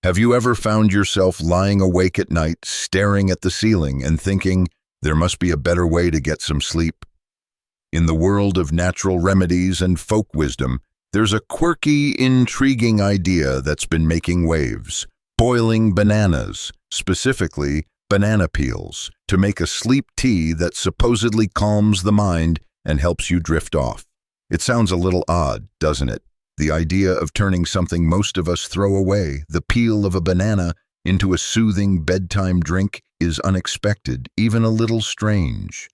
Have you ever found yourself lying awake at night, staring at the ceiling and thinking, there must be a better way to get some sleep? In the world of natural remedies and folk wisdom, there's a quirky, intriguing idea that's been making waves: boiling bananas, specifically banana peels, to make a sleep tea that supposedly calms the mind and helps you drift off. It sounds a little odd, doesn't it? The idea of turning something most of us throw away, the peel of a banana, into a soothing bedtime drink is unexpected, even a little strange.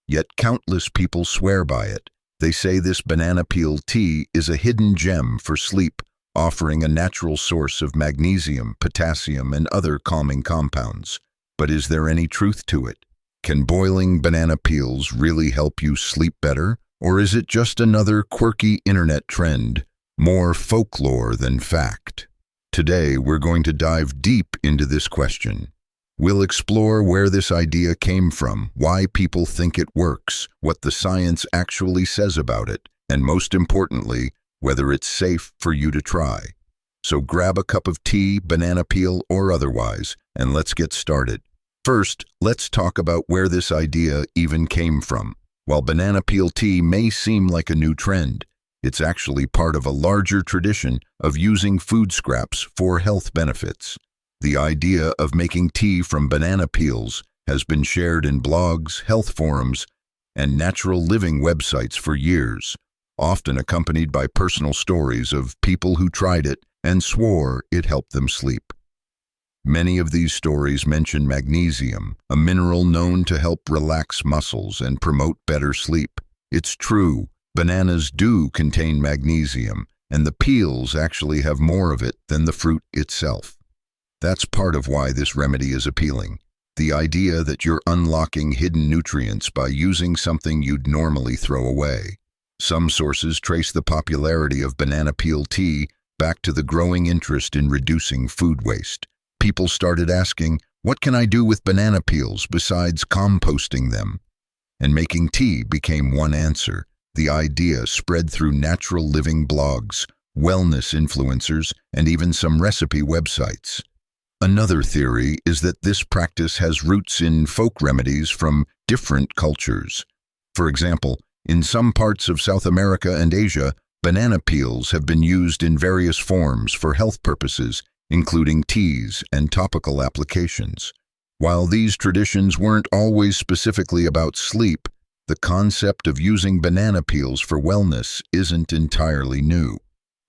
Yet countless people swear by it. They say this banana peel tea is a hidden gem for sleep, offering a natural source of magnesium, potassium, and other calming compounds. But is there any truth to it? Can boiling banana peels really help you sleep better? Or is it just another quirky internet trend? More folklore than fact. Today, we're going to dive deep into this question. We'll explore where this idea came from, why people think it works, what the science actually says about it, and most importantly, whether it's safe for you to try. So grab a cup of tea, banana peel, or otherwise, and let's get started. First, let's talk about where this idea even came from. While banana peel tea may seem like a new trend, it's actually part of a larger tradition of using food scraps for health benefits. The idea of making tea from banana peels has been shared in blogs, health forums, and natural living websites for years, often accompanied by personal stories of people who tried it and swore it helped them sleep. Many of these stories mention magnesium, a mineral known to help relax muscles and promote better sleep. It's true, bananas do contain magnesium, and the peels actually have more of it than the fruit itself. That's part of why this remedy is appealing. The idea that you're unlocking hidden nutrients by using something you'd normally throw away. Some sources trace the popularity of banana peel tea back to the growing interest in reducing food waste. People started asking, what can I do with banana peels besides composting them? And making tea became one answer. The idea spread through natural living blogs, wellness influencers, and even some recipe websites. Another theory is that this practice has roots in folk remedies from different cultures. For example, in some parts of South America and Asia, banana peels have been used in various forms for health purposes, including teas and topical applications. While these traditions weren't always specifically about sleep, the concept of using banana peels for wellness isn't entirely new.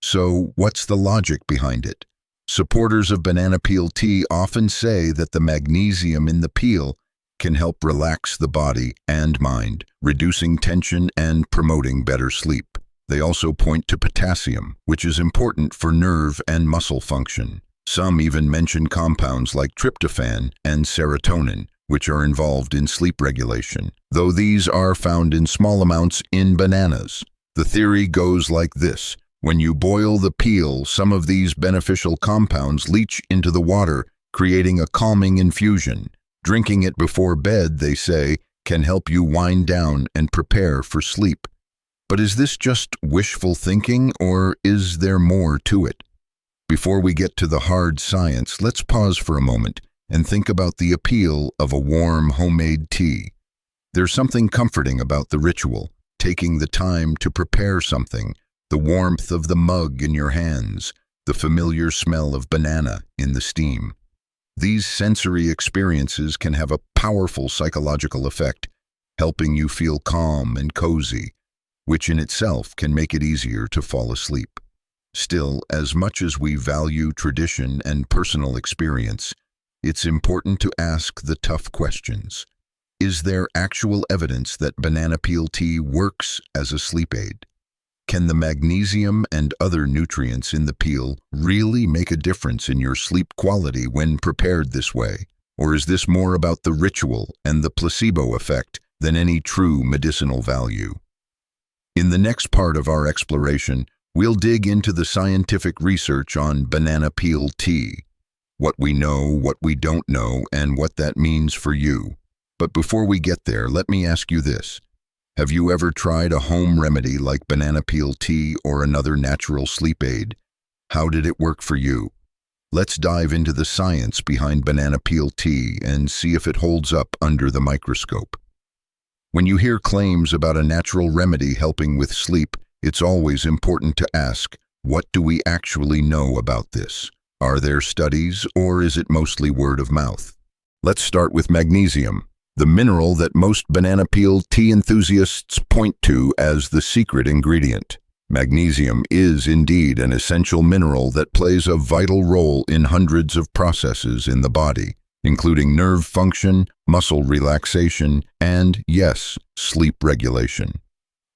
So, what's the logic behind it? Supporters of banana peel tea often say that the magnesium in the peel can help relax the body and mind, reducing tension and promoting better sleep. They also point to potassium, which is important for nerve and muscle function. Some even mention compounds like tryptophan and serotonin, which are involved in sleep regulation, though these are found in small amounts in bananas. The theory goes like this: when you boil the peel, some of these beneficial compounds leach into the water, creating a calming infusion. Drinking it before bed, they say, can help you wind down and prepare for sleep. But is this just wishful thinking, or is there more to it? Before we get to the hard science, let's pause for a moment and think about the appeal of a warm homemade tea. There's something comforting about the ritual, taking the time to prepare something, the warmth of the mug in your hands, the familiar smell of banana in the steam. These sensory experiences can have a powerful psychological effect, helping you feel calm and cozy, which in itself can make it easier to fall asleep. Still, as much as we value tradition and personal experience, it's important to ask the tough questions. Is there actual evidence that banana peel tea works as a sleep aid? Can the magnesium and other nutrients in the peel really make a difference in your sleep quality when prepared this way? Or is this more about the ritual and the placebo effect than any true medicinal value? In the next part of our exploration, we'll dig into the scientific research on banana peel tea, what we know, what we don't know, and what that means for you. But before we get there, let me ask you this. Have you ever tried a home remedy like banana peel tea or another natural sleep aid? How did it work for you? Let's dive into the science behind banana peel tea and see if it holds up under the microscope. When you hear claims about a natural remedy helping with sleep, it's always important to ask, what do we actually know about this? Are there studies, or is it mostly word of mouth? Let's start with magnesium, the mineral that most banana peel tea enthusiasts point to as the secret ingredient. Magnesium is indeed an essential mineral that plays a vital role in hundreds of processes in the body, including nerve function, muscle relaxation, and, yes, sleep regulation.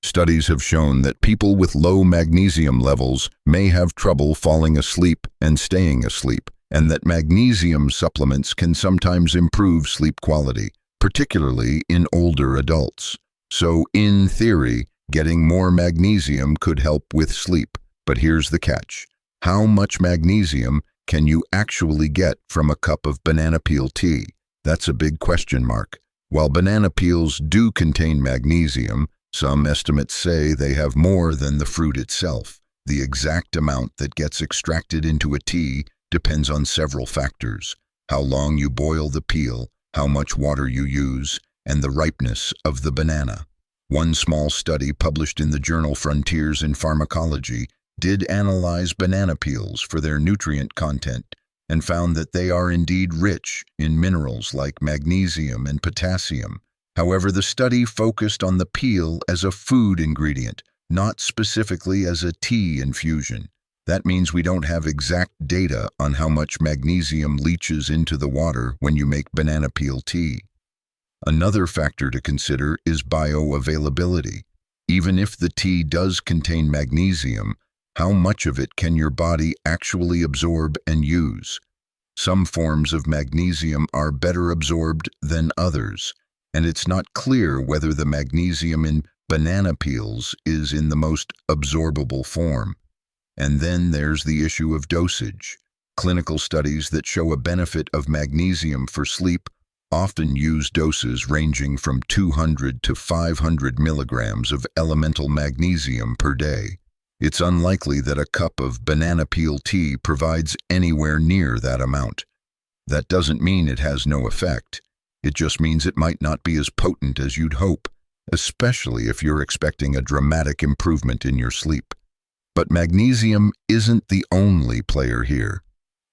Studies have shown that people with low magnesium levels may have trouble falling asleep and staying asleep, and that magnesium supplements can sometimes improve sleep quality, particularly in older adults. So, in theory, getting more magnesium could help with sleep. But here's the catch. How much magnesium can you actually get from a cup of banana peel tea? That's a big question mark. While banana peels do contain magnesium, some estimates say they have more than the fruit itself. The exact amount that gets extracted into a tea depends on several factors: how long you boil the peel, how much water you use, and the ripeness of the banana. One small study published in the journal Frontiers in Pharmacology did analyze banana peels for their nutrient content and found that they are indeed rich in minerals like magnesium and potassium. However, the study focused on the peel as a food ingredient, not specifically as a tea infusion. That means we don't have exact data on how much magnesium leaches into the water when you make banana peel tea. Another factor to consider is bioavailability. Even if the tea does contain magnesium, how much of it can your body actually absorb and use? Some forms of magnesium are better absorbed than others, and it's not clear whether the magnesium in banana peels is in the most absorbable form. And then there's the issue of dosage. Clinical studies that show a benefit of magnesium for sleep often use doses ranging from 200 to 500 milligrams of elemental magnesium per day. It's unlikely that a cup of banana peel tea provides anywhere near that amount. That doesn't mean it has no effect. It just means it might not be as potent as you'd hope, especially if you're expecting a dramatic improvement in your sleep. But magnesium isn't the only player here.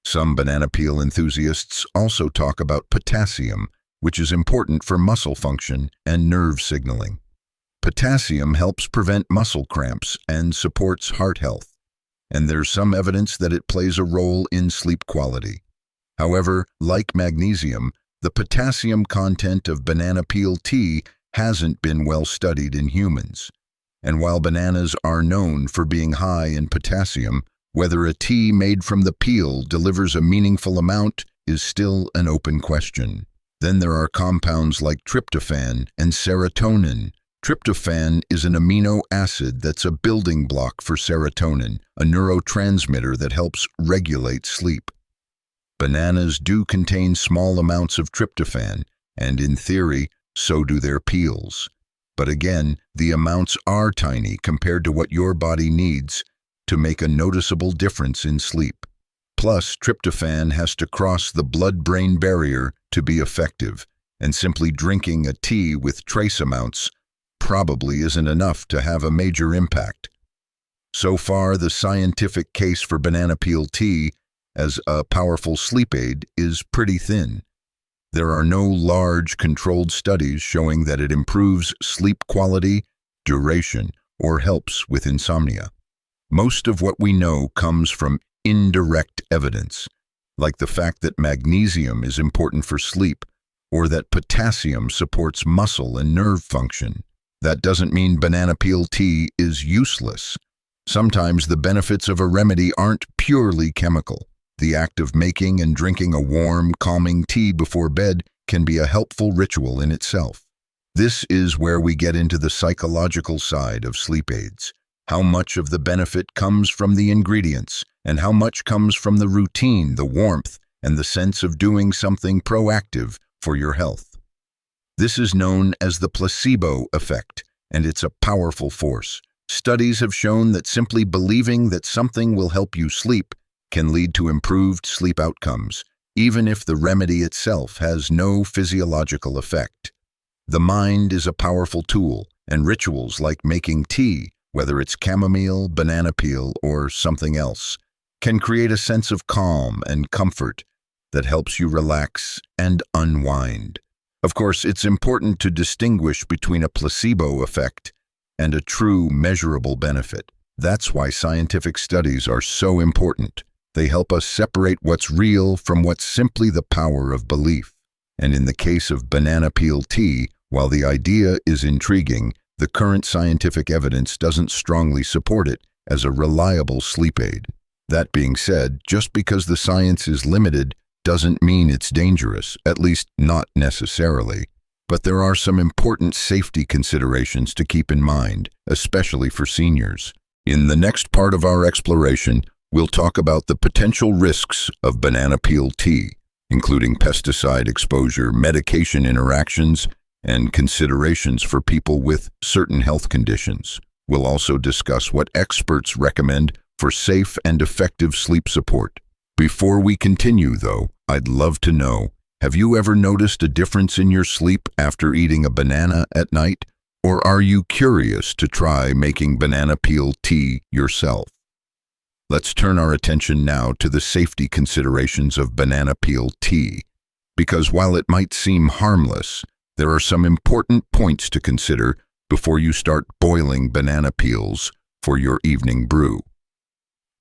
Some banana peel enthusiasts also talk about potassium, which is important for muscle function and nerve signaling. Potassium helps prevent muscle cramps and supports heart health, and there's some evidence that it plays a role in sleep quality. However, like magnesium, the potassium content of banana peel tea hasn't been well studied in humans. And while bananas are known for being high in potassium, whether a tea made from the peel delivers a meaningful amount is still an open question. Then there are compounds like tryptophan and serotonin. Tryptophan is an amino acid that's a building block for serotonin, a neurotransmitter that helps regulate sleep. Bananas do contain small amounts of tryptophan, and in theory, so do their peels. But again, the amounts are tiny compared to what your body needs to make a noticeable difference in sleep. Plus, tryptophan has to cross the blood-brain barrier to be effective, and simply drinking a tea with trace amounts probably isn't enough to have a major impact. So far, the scientific case for banana peel tea as a powerful sleep aid is pretty thin. There are no large controlled studies showing that it improves sleep quality, duration, or helps with insomnia. Most of what we know comes from indirect evidence, like the fact that magnesium is important for sleep, or that potassium supports muscle and nerve function. That doesn't mean banana peel tea is useless. Sometimes the benefits of a remedy aren't purely chemical. The act of making and drinking a warm, calming tea before bed can be a helpful ritual in itself. This is where we get into the psychological side of sleep aids. How much of the benefit comes from the ingredients, and how much comes from the routine, the warmth, and the sense of doing something proactive for your health. This is known as the placebo effect, and it's a powerful force. Studies have shown that simply believing that something will help you sleep can lead to improved sleep outcomes, even if the remedy itself has no physiological effect. The mind is a powerful tool, and rituals like making tea, whether it's chamomile, banana peel, or something else, can create a sense of calm and comfort that helps you relax and unwind. Of course, it's important to distinguish between a placebo effect and a true measurable benefit. That's why scientific studies are so important. They help us separate what's real from what's simply the power of belief. And in the case of banana peel tea, while the idea is intriguing, the current scientific evidence doesn't strongly support it as a reliable sleep aid. That being said, just because the science is limited doesn't mean it's dangerous, at least not necessarily. But there are some important safety considerations to keep in mind, especially for seniors. In the next part of our exploration, we'll talk about the potential risks of banana peel tea, including pesticide exposure, medication interactions, and considerations for people with certain health conditions. We'll also discuss what experts recommend for safe and effective sleep support. Before we continue, though, I'd love to know, have you ever noticed a difference in your sleep after eating a banana at night? Or are you curious to try making banana peel tea yourself? Let's turn our attention now to the safety considerations of banana peel tea, because while it might seem harmless, there are some important points to consider before you start boiling banana peels for your evening brew.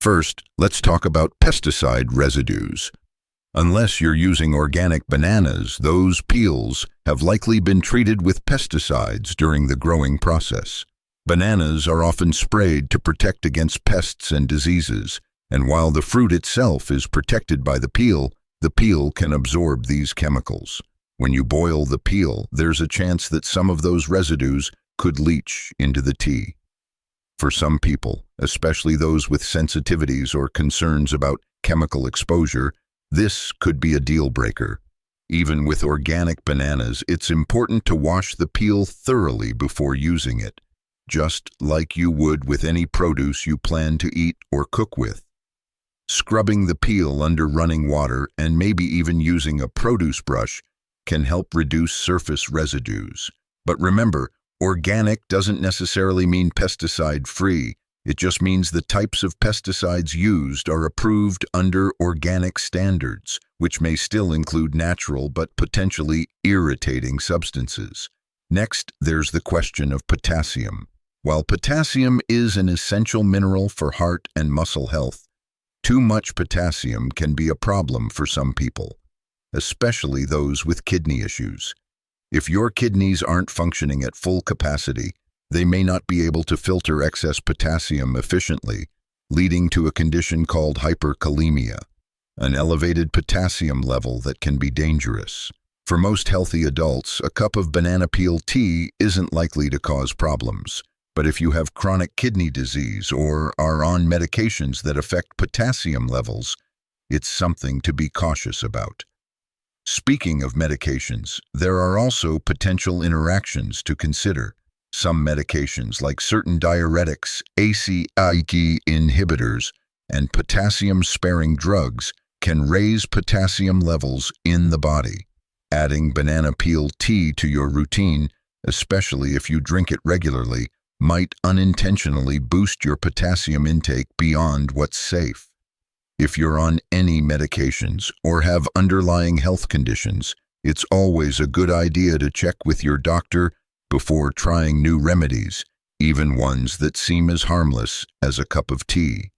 First, let's talk about pesticide residues. Unless you're using organic bananas, those peels have likely been treated with pesticides during the growing process. Bananas are often sprayed to protect against pests and diseases, and while the fruit itself is protected by the peel can absorb these chemicals. When you boil the peel, there's a chance that some of those residues could leach into the tea. For some people, especially those with sensitivities or concerns about chemical exposure, this could be a deal breaker. Even with organic bananas, it's important to wash the peel thoroughly before using it, just like you would with any produce you plan to eat or cook with. Scrubbing the peel under running water and maybe even using a produce brush can help reduce surface residues. But remember, organic doesn't necessarily mean pesticide-free. It just means the types of pesticides used are approved under organic standards, which may still include natural but potentially irritating substances. Next, there's the question of potassium. While potassium is an essential mineral for heart and muscle health, too much potassium can be a problem for some people, especially those with kidney issues. If your kidneys aren't functioning at full capacity, they may not be able to filter excess potassium efficiently, leading to a condition called hyperkalemia, an elevated potassium level that can be dangerous. For most healthy adults, a cup of banana peel tea isn't likely to cause problems. But if you have chronic kidney disease or are on medications that affect potassium levels, it's something to be cautious about. Speaking of medications, there are also potential interactions to consider. Some medications, like certain diuretics, ACE inhibitors, and potassium-sparing drugs, can raise potassium levels in the body. Adding banana peel tea to your routine, especially if you drink it regularly, might unintentionally boost your potassium intake beyond what's safe. If you're on any medications or have underlying health conditions, it's always a good idea to check with your doctor before trying new remedies, even ones that seem as harmless as a cup of tea.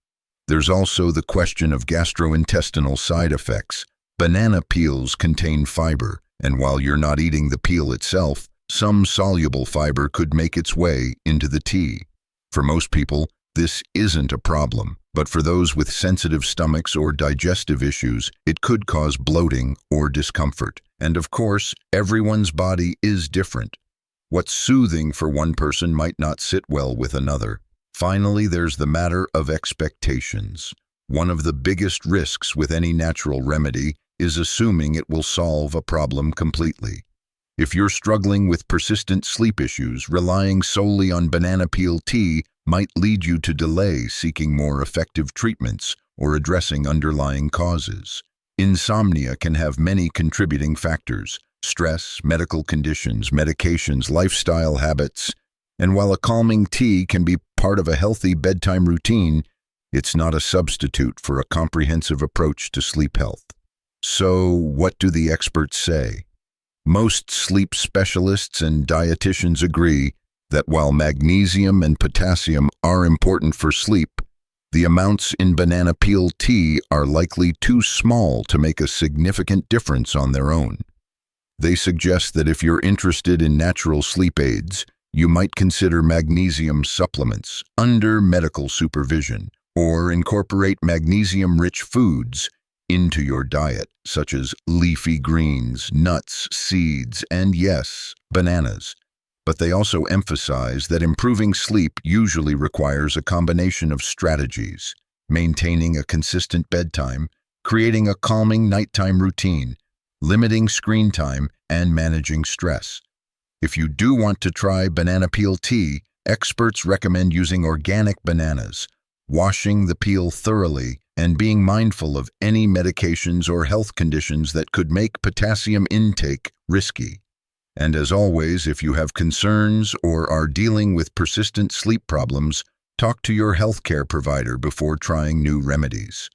There's also the question of gastrointestinal side effects. Banana peels contain fiber, and while you're not eating the peel itself, some soluble fiber could make its way into the tea. For most people, this isn't a problem, but for those with sensitive stomachs or digestive issues, it could cause bloating or discomfort. And of course, everyone's body is different. What's soothing for one person might not sit well with another. Finally, there's the matter of expectations. One of the biggest risks with any natural remedy is assuming it will solve a problem completely. If you're struggling with persistent sleep issues, relying solely on banana peel tea might lead you to delay seeking more effective treatments or addressing underlying causes. Insomnia can have many contributing factors: stress, medical conditions, medications, lifestyle habits. And while a calming tea can be part of a healthy bedtime routine, it's not a substitute for a comprehensive approach to sleep health. So, what do the experts say? Most sleep specialists and dietitians agree that while magnesium and potassium are important for sleep, the amounts in banana peel tea are likely too small to make a significant difference on their own. They suggest that if you're interested in natural sleep aids, you might consider magnesium supplements under medical supervision, or incorporate magnesium-rich foods into your diet, such as leafy greens, nuts, seeds, and yes, bananas. But they also emphasize that improving sleep usually requires a combination of strategies: maintaining a consistent bedtime, creating a calming nighttime routine, limiting screen time, and managing stress. If you do want to try banana peel tea, experts recommend using organic bananas, washing the peel thoroughly, and being mindful of any medications or health conditions that could make potassium intake risky. And as always, if you have concerns or are dealing with persistent sleep problems, talk to your healthcare provider before trying new remedies.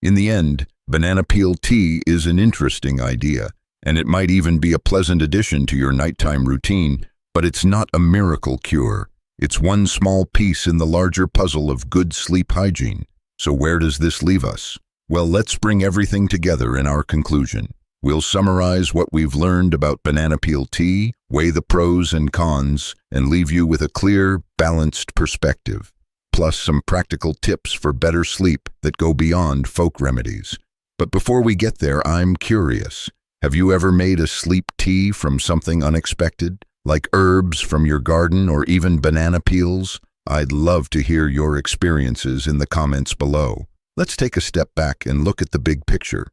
In the end, banana peel tea is an interesting idea, and it might even be a pleasant addition to your nighttime routine, but it's not a miracle cure. It's one small piece in the larger puzzle of good sleep hygiene. So where does this leave us? Well, let's bring everything together in our conclusion. We'll summarize what we've learned about banana peel tea, weigh the pros and cons, and leave you with a clear, balanced perspective, plus some practical tips for better sleep that go beyond folk remedies. But before we get there, I'm curious. Have you ever made a sleep tea from something unexpected, like herbs from your garden or even banana peels? I'd love to hear your experiences in the comments below. Let's take a step back and look at the big picture.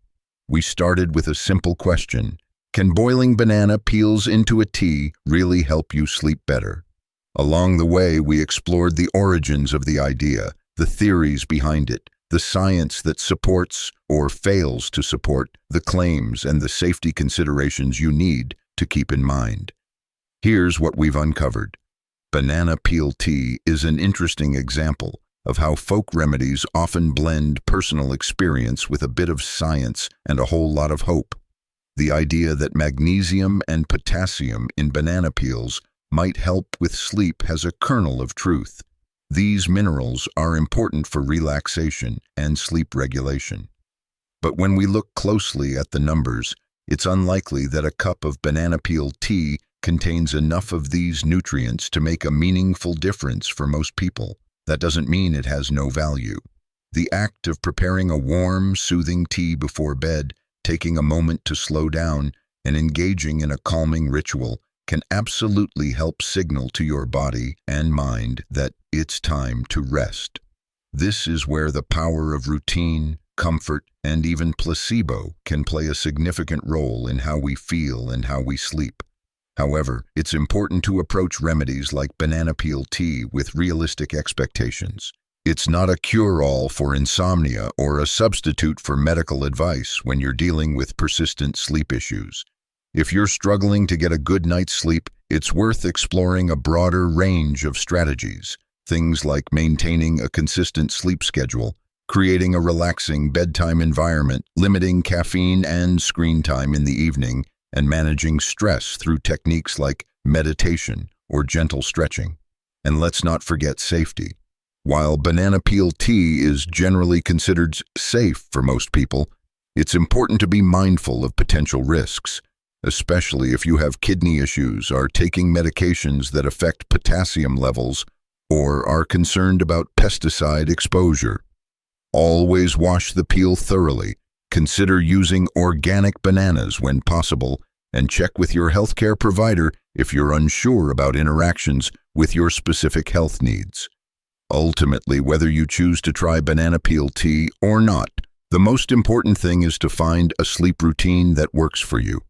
We started with a simple question: can boiling banana peels into a tea really help you sleep better? Along the way, we explored the origins of the idea, the theories behind it, the science that supports or fails to support the claims, and the safety considerations you need to keep in mind. Here's what we've uncovered. Banana peel tea is an interesting example of how folk remedies often blend personal experience with a bit of science and a whole lot of hope. The idea that magnesium and potassium in banana peels might help with sleep has a kernel of truth. These minerals are important for relaxation and sleep regulation. But when we look closely at the numbers, it's unlikely that a cup of banana peel tea contains enough of these nutrients to make a meaningful difference for most people. That doesn't mean it has no value. The act of preparing a warm, soothing tea before bed, taking a moment to slow down, and engaging in a calming ritual can absolutely help signal to your body and mind that it's time to rest. This is where the power of routine, comfort, and even placebo can play a significant role in how we feel and how we sleep. However, it's important to approach remedies like banana peel tea with realistic expectations. It's not a cure-all for insomnia or a substitute for medical advice when you're dealing with persistent sleep issues. If you're struggling to get a good night's sleep, it's worth exploring a broader range of strategies. Things like maintaining a consistent sleep schedule, creating a relaxing bedtime environment, limiting caffeine and screen time in the evening, and managing stress through techniques like meditation or gentle stretching. And let's not forget safety. While banana peel tea is generally considered safe for most people, it's important to be mindful of potential risks, especially if you have kidney issues, are taking medications that affect potassium levels, or are concerned about pesticide exposure. Always wash the peel thoroughly. Consider using organic bananas when possible, and check with your healthcare provider if you're unsure about interactions with your specific health needs. Ultimately, whether you choose to try banana peel tea or not, the most important thing is to find a sleep routine that works for you.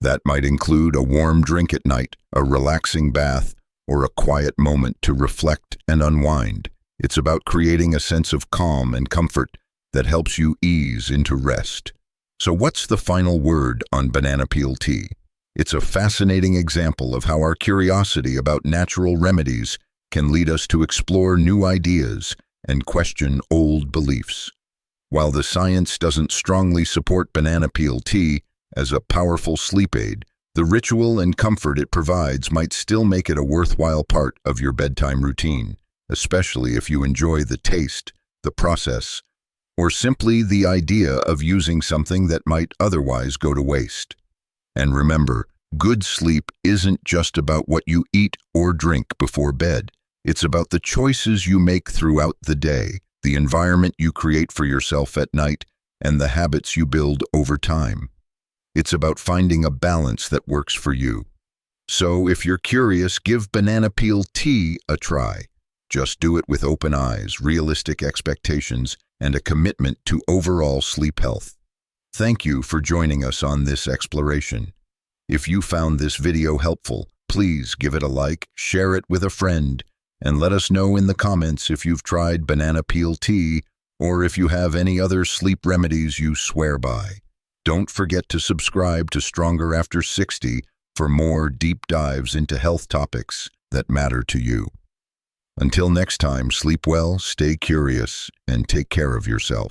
That might include a warm drink at night, a relaxing bath, or a quiet moment to reflect and unwind. It's about creating a sense of calm and comfort that helps you ease into rest. So what's the final word on banana peel tea? It's a fascinating example of how our curiosity about natural remedies can lead us to explore new ideas and question old beliefs. While the science doesn't strongly support banana peel tea as a powerful sleep aid, the ritual and comfort it provides might still make it a worthwhile part of your bedtime routine, especially if you enjoy the taste, the process, or simply the idea of using something that might otherwise go to waste. And remember, good sleep isn't just about what you eat or drink before bed. It's about the choices you make throughout the day, the environment you create for yourself at night, and the habits you build over time. It's about finding a balance that works for you. So if you're curious, give banana peel tea a try. Just do it with open eyes, realistic expectations, and a commitment to overall sleep health. Thank you for joining us on this exploration. If you found this video helpful, please give it a like, share it with a friend, and let us know in the comments if you've tried banana peel tea or if you have any other sleep remedies you swear by. Don't forget to subscribe to Stronger After 60 for more deep dives into health topics that matter to you. Until next time, sleep well, stay curious, and take care of yourself.